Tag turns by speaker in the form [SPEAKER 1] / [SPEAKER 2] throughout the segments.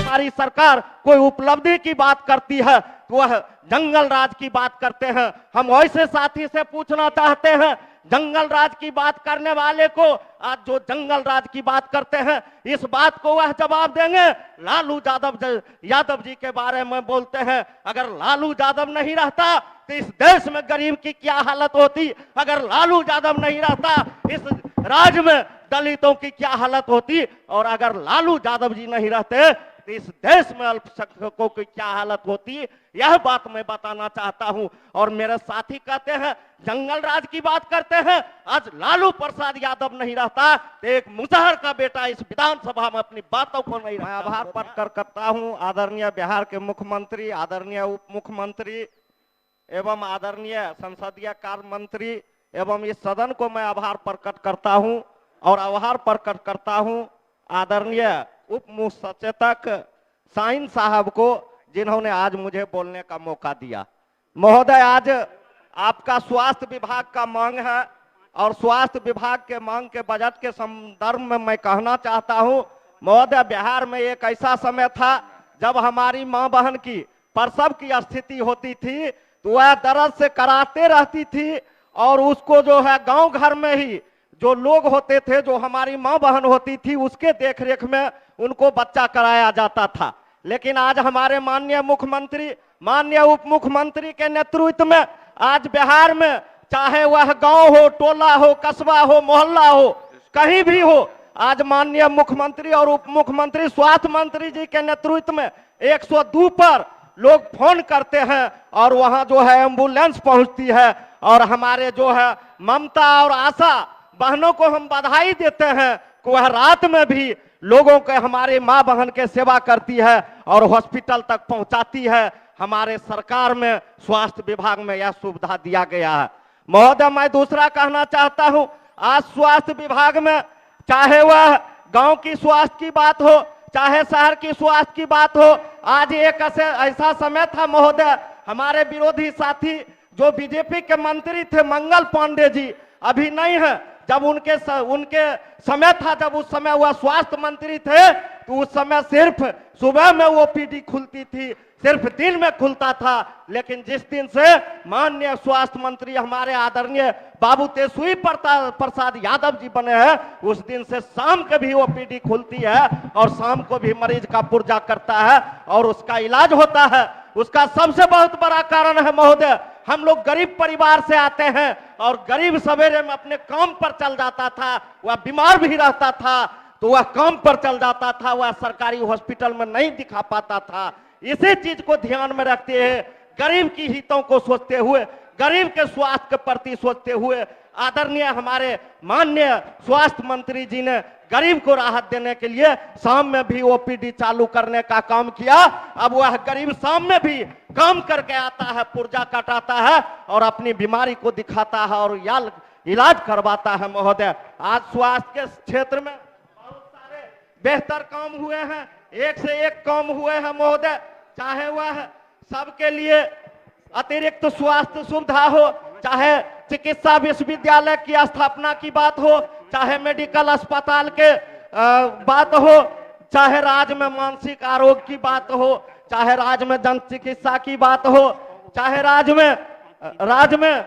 [SPEAKER 1] हमारी सरकार कोई उपलब्धि की बात करती है तो वह जंगल राज की बात करते हैं। हम वैसे साथी से पूछना चाहते हैं, जंगल राज की बात करने वाले को आज जो जंगल राज की बात करते हैं, इस बात को वह जवाब देंगे। लालू यादव जी के बारे में बोलते हैं, अगर लालू यादव नहीं रहता तो इस देश में गरीब की क्या हालत होती, अगर लालू यादव नहीं रहता इस राज्य में दलितों की क्या हालत होती, और अगर लालू यादव जी नहीं रहते तो इस देश में अल्पसंख्यकों की क्या हालत होती, यह बात मैं बताना चाहता हूं। और मेरे साथी कहते हैं जंगल राज की बात करते हैं, आज लालू प्रसाद यादव नहीं रहता तो एक मुजहर का बेटा इस विधानसभा में अपनी बातों को नहीं रखता। आभार प्रकट करता हूं आदरणीय बिहार के मुख्यमंत्री, आदरणीय उप मुख्यमंत्री एवं आदरणीय संसदीय कार्य मंत्री एवं इस सदन को मैं आभार प्रकट करता हूं। और आभार प्रकट करता हूं आदरणीय उप मुख्य सचेतक साइन साहब को, जिन्होंने आज मुझे बोलने का मौका दिया। महोदय, आज आपका स्वास्थ्य विभाग का मांग है और स्वास्थ्य विभाग के मांग के बजट के संदर्भ में मैं कहना चाहता हूं, महोदय, बिहार में एक ऐसा समय था जब हमारी मां बहन की प्रसव की स्थिति होती थी तो वह दर्द से कराते रहती थी, और उसको जो है गांव घर में ही जो लोग होते थे, जो हमारी मां बहन होती थी, उसके देखरेख में उनको बच्चा कराया जाता था। लेकिन आज हमारे माननीय मुख्यमंत्री, माननीय उप मुख्यमंत्री के नेतृत्व में आज बिहार में चाहे वह गांव हो, टोला हो, कस्बा हो, मोहल्ला हो, कहीं भी हो, आज माननीय मुख्यमंत्री और उप मुख्यमंत्री स्वास्थ्य मंत्री जी के नेतृत्व में 102 पर लोग फोन करते हैं और वहां जो है एम्बुलेंस पहुंचती है। और हमारे जो है ममता और आशा बहनों को हम बधाई देते हैं कि वह रात में भी लोगों के, हमारे माँ बहन के सेवा करती है और हॉस्पिटल तक पहुंचाती है। हमारे सरकार में स्वास्थ्य विभाग में यह सुविधा दिया गया है। महोदय, मैं दूसरा कहना चाहता हूं, आज स्वास्थ्य विभाग में चाहे वह गांव की स्वास्थ्य की बात हो, चाहे शहर की स्वास्थ्य की बात हो, आज एक ऐसा समय था महोदय, हमारे विरोधी साथी जो बीजेपी के मंत्री थे मंगल पांडे जी, अभी नहीं है, जब उनके समय था, जब उस समय वह स्वास्थ्य मंत्री थे तो उस समय सिर्फ सुबह में ओपीडी खुलती थी, सिर्फ दिन में खुलता था। लेकिन जिस दिन से माननीय स्वास्थ्य मंत्री हमारे आदरणीय बाबू तेजस्वी प्रसाद यादव जी बने हैं, उस दिन से शाम के भी ओपीडी खुलती है और शाम को भी मरीज का पुर्जा करता है और उसका इलाज होता है। उसका सबसे बहुत बड़ा कारण है महोदय, हम लोग गरीब परिवार से आते हैं और गरीब सवेरे में अपने काम पर चल जाता था, वह बीमार भी रहता था तो वह काम पर चल जाता था, वह सरकारी हॉस्पिटल में नहीं दिखा पाता था। इसी चीज को ध्यान में रखते हुए, गरीब की हितों को सोचते हुए, गरीब के स्वास्थ्य के प्रति सोचते हुए आदरणीय हमारे माननीय स्वास्थ्य मंत्री जी ने गरीब को राहत देने के लिए शाम में भी ओपीडी चालू करने का काम किया। अब वह गरीब शाम में भी काम करके आता है, पुर्जा कटाता है और अपनी बीमारी को दिखाता है और इलाज करवाता है। महोदय, आज स्वास्थ्य के क्षेत्र में बहुत सारे बेहतर काम हुए हैं, एक से एक काम हुए हैं महोदय, चाहे वह सबके लिए अतिरिक्त स्वास्थ्य सुविधा हो, चाहे चिकित्सा विश्वविद्यालय की स्थापना की बात हो, चाहे मेडिकल अस्पताल के बात हो, चाहे राज्य में मानसिक आरोग्य की बात हो, चाहे राज्य में जन चिकित्सा की बात हो, चाहे राज्य में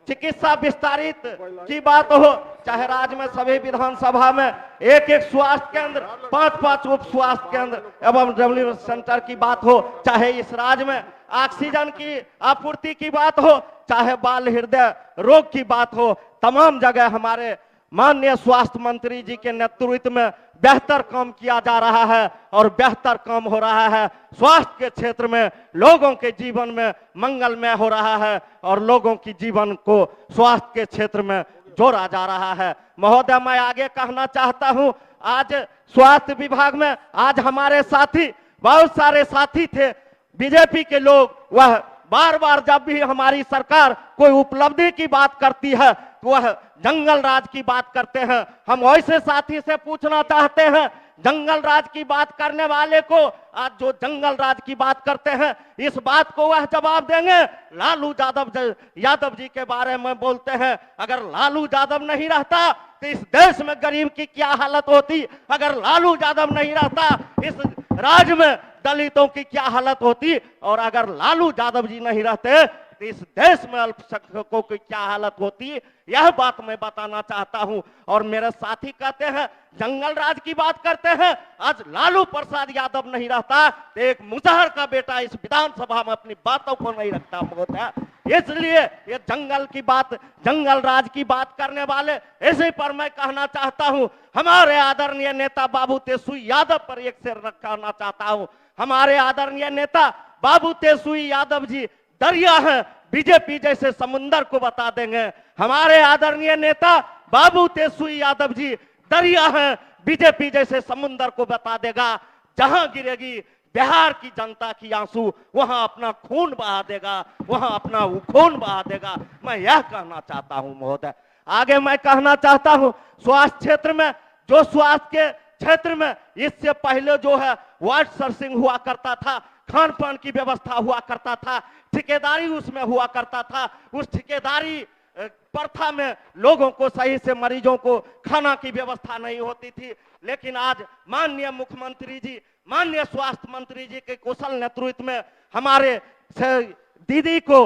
[SPEAKER 1] चिकित्सा विस्तारित की बात हो, चाहे राज्य में सभी विधानसभा में एक एक स्वास्थ्य केंद्र, 5-5 उप स्वास्थ्य केंद्र एवं डेवलपमेंट सेंटर की बात हो, चाहे इस राज्य में ऑक्सीजन की आपूर्ति की बात हो, चाहे बाल हृदय रोग की बात हो, तमाम जगह हमारे माननीय स्वास्थ्य मंत्री जी के नेतृत्व में बेहतर काम किया जा रहा है और बेहतर काम हो रहा है। स्वास्थ्य के क्षेत्र में लोगों के जीवन में मंगलमय हो रहा है और लोगों की जीवन को स्वास्थ्य के क्षेत्र में जोड़ा जा रहा है। महोदय, मैं आगे कहना चाहता हूं, आज स्वास्थ्य विभाग में आज हमारे साथी, बहुत सारे साथी थे बीजेपी के लोग, वह बार बार जब भी हमारी सरकार कोई उपलब्धि की बात करती है तो वह जंगल राज की बात करते हैं। हम वैसे साथी से पूछना चाहते हैं, जंगल राज की बात करने वाले को आज जो जंगल राज की बात करते हैं, इस बात को वह जवाब देंगे। लालू यादव जी के बारे में बोलते हैं, अगर लालू यादव नहीं रहता तो इस देश में गरीब की क्या हालत होती, अगर लालू यादव नहीं रहता इस राज में दलितों की क्या हालत होती, और अगर लालू यादव जी नहीं रहते तो इस देश में अल्पसंख्यकों की क्या हालत होती, यह बात मैं बताना चाहता हूं। और मेरे साथी कहते हैं जंगल राज की बात करते हैं, आज लालू प्रसाद यादव नहीं रहता तो एक मुजहर का बेटा इस विधानसभा में अपनी बातों को नहीं रखता होता। इसलिए ये जंगल की बात, जंगल राज की बात करने वाले, इसी पर मैं कहना चाहता हूं, हमारे आदरणीय नेता बाबू तेजस्वी यादव पर एक शेर रखना चाहता हूं। हमारे आदरणीय नेता बाबू तेजस्वी यादव जी दरिया है, बीजेपी जैसे समुंदर को बता देंगे। हमारे आदरणीय नेता बाबू तेजस्वी यादव जी दरिया है, बीजेपी जैसे समुंदर को बता देगा। जहां गिरेगी बिहार की जनता की आंसू, वहां अपना खून बहा देगा, वहां अपना खून बहा देगा। मैं यह कहना चाहता हूं महोदय। आगे मैं कहना चाहता हूं, स्वास्थ्य क्षेत्र में, जो स्वास्थ्य के क्षेत्र में इससे पहले जो है वार्ड सर्चिंग हुआ करता था, खान पान की व्यवस्था हुआ करता था, ठेकेदारी उसमें हुआ करता था। उस ठेकेदारी प्रथा में लोगों को सही से, मरीजों को खाना की व्यवस्था नहीं होती थी। लेकिन आज माननीय मुख्यमंत्री जी, माननीय स्वास्थ्य मंत्री जी के कुशल नेतृत्व में हमारे दीदी को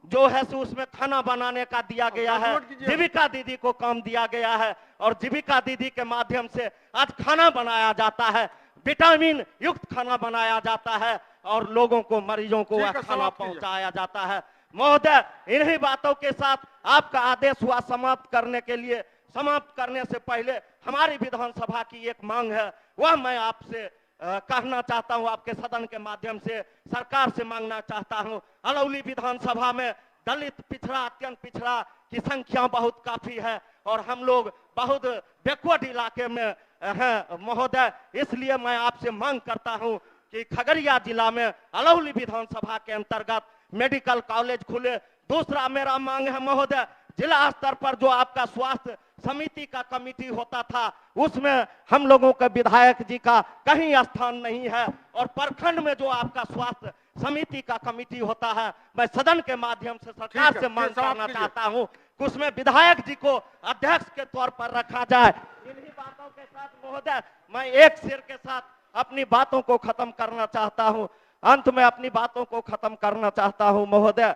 [SPEAKER 1] जो है सो उसमें खाना बनाने का दिया गया है, जीविका दीदी को काम दिया गया है, और जीविका दीदी के माध्यम से आज खाना बनाया जाता है, विटामिन युक्त खाना बनाया जाता है, और लोगों को, मरीजों को वह खाना पहुंचाया जाता है। महोदय, इन्हीं बातों के साथ आपका आदेश हुआ समाप्त करने के लिए, समाप्त करने से पहले हमारी विधानसभा की एक मांग है, वह मैं आपसे कहना चाहता हूं, आपके सदन के माध्यम से सरकार से मांगना चाहता हूं। अलौली विधानसभा में दलित पिछड़ा, अत्यंत पिछड़ा की संख्या बहुत काफी है, और हम लोग बहुत बैकवर्ड इलाके में हैं महोदय। इसलिए मैं आपसे मांग करता हूं कि खगड़िया जिला में अलौली विधानसभा के अंतर्गत मेडिकल कॉलेज खुले। दूसरा मेरा मांग है महोदय, जिला स्तर पर जो आपका स्वास्थ्य समिति का कमेटी होता था, उसमें हम लोगों के विधायक जी का कहीं स्थान नहीं है, और प्रखंड में जो आपका स्वास्थ्य समिति का कमेटी होता है, मैं सदन के माध्यम से सरकार से मांग करना चाहता हूं कि उसमें विधायक जी को अध्यक्ष के तौर पर रखा जाए। इन्हीं बातों के साथ महोदय मैं एक शेर के साथ अपनी बातों को खत्म करना चाहता हूं, अंत में अपनी बातों को खत्म करना चाहता हूं महोदय।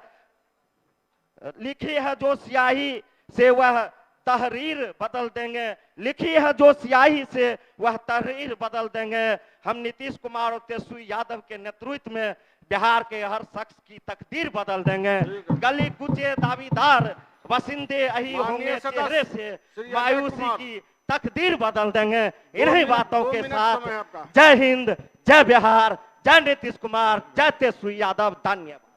[SPEAKER 1] लिखी है जो स्याही से वह तहरीर बदल देंगे, लिखी है जो स्याही से वह तहरीर बदल देंगे। हम नीतीश कुमार और तेजस्वी यादव के नेतृत्व में बिहार के हर शख्स की तकदीर बदल देंगे। गली कुचे दावेदार बसिंदे अही होंगे, चेहरे से मायूसी की तकदीर बदल देंगे। इन्हीं बातों के साथ जय हिंद, जय बिहार, जय नीतीश कुमार, जय तेजस्वी यादव। धन्यवाद।